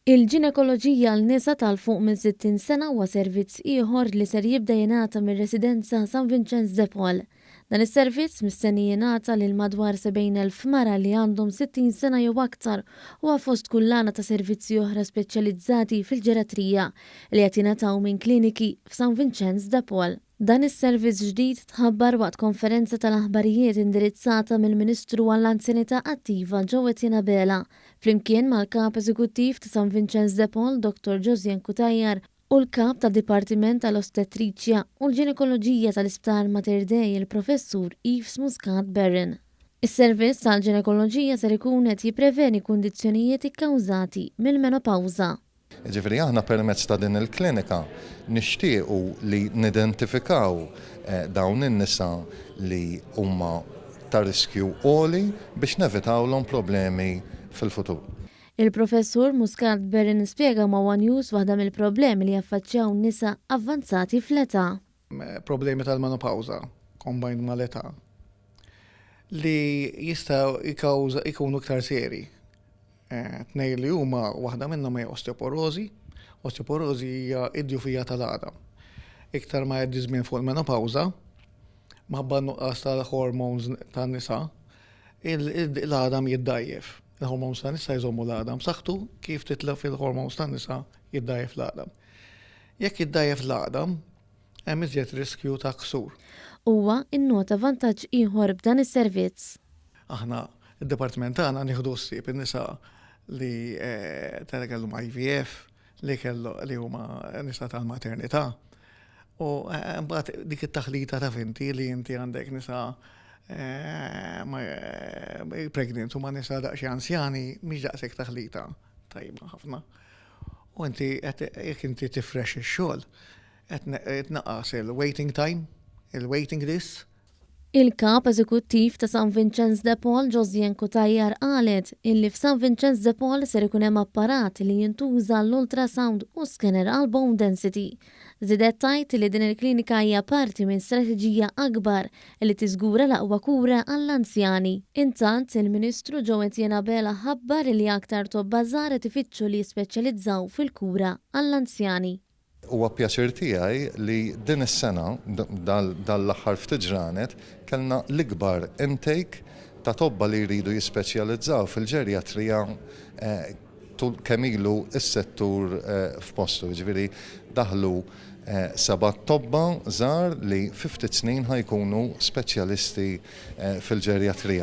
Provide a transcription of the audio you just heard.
Il-ġinekoloġija l-nisa tal-fuq minn 60 sena huwa servizz ieħor li ser jibda jingħata mir-Residenza San Vincenz de Paul. Dan is-servizz mistenni jingħata lil madwar 70,000 mara li għandhom 60 sena jew aktar u fost kullana ta' servizzi oħra speċjalizzati fil-ġeratrija li qed jingħataw minn kliniki f'San Vincenz de Paul. Dan is-servizz ġdid tħabbar waqt konferenza tal-aħbarijiet indirizzata mill-Ministru għall-Anzjanità Attiva Joe Bela flimkien mal-Kap Eżekuttiv ta' San Vincenz de Paul Dr. Josien Kutajjar u l-Kap tad-Dipartiment tal-Ostetriċja u l-Ġinekoloġija tal-Isptar Mater Dei il-Professur Yves Muscat Berrin. Is-servizz tal-ġinekoloġija ser ikun qed jippreveni kundizzjonijiet ikkawżati mill-menopawża. Ġifieri aħna permezz ta' din il-klinika nixtiequ li nidentifikaw dawn in-nisa li huma ta' riskju għoli biex nevitawlhom problemi fil-futur. Il-Professur Muscat Berrin spjega ma' One News waħda mill-problemi li jaffaċċjaw nisa avvanzati fl-età. Problemi tal-menopawża kombajn mal-età li jistgħu jkunu iktar seri. Tnej li huma waħda minnhom hija osteoporożi. Osteoporożi hija id-djufija tal-għadam. Iktar ma jgħaddi żmien fuq il-menopawża, maħabba nuqqas tal-hormones tan-nisa, l-għadam jiddajjef. Il-hormones tan-nisa jżommu l-għadam saħtu kif titlef il-hormones tan-nisa jiddajjef l-għadam. Jekk jiddajjef l-għadam, hemm iżjed riskju ta' ksur. Huwa innota vantaġġ ieħor b'dan is-servizz. Aħna id-dipartiment tagħna nieħdu ssieb in-nisa li kellhom IVF, li huma nisa tal-maternità. U mbagħad dik it-taħlita ta' finti li inti għandek nisa pregnant huma nisa daqsxi anzjani mhix daqshekk taħlita tajba ħafna. U inti jekk inti tifresh ix-xogħol qed tnaqqas il-waiting time, il-waiting list. Il-Kap Eżekuttiv ta' San Vincenz de Paul Josien Kutajjar qalet illi f'San Vincenz de Paul ser ikun hemm apparat li jintuża l-ultrasound u scanner għal bone density. Żidet tajt li din il-klinika hija parti minn strateġija akbar li tiżgura l-aqwa kura għall-anzjani. Intant il-Ministru Joe Bela ħabbar li aktar tobba żgħar ifittxu li jispeċjalizzaw fil-kura għall-anzjani. Huwa pjaċir tiegħi li din is-sena dal-aħħar ftit ġranet kellna l-ikbar intake ta' tobba li jridu jispeċjalizzaw fil-ġerjatrija kemm ilu s-settur f'postu. Ġifieri daħlu 7 tobba żgħar li fi ftit snin ħajkunu speċjalisti fil-ġerjatrija.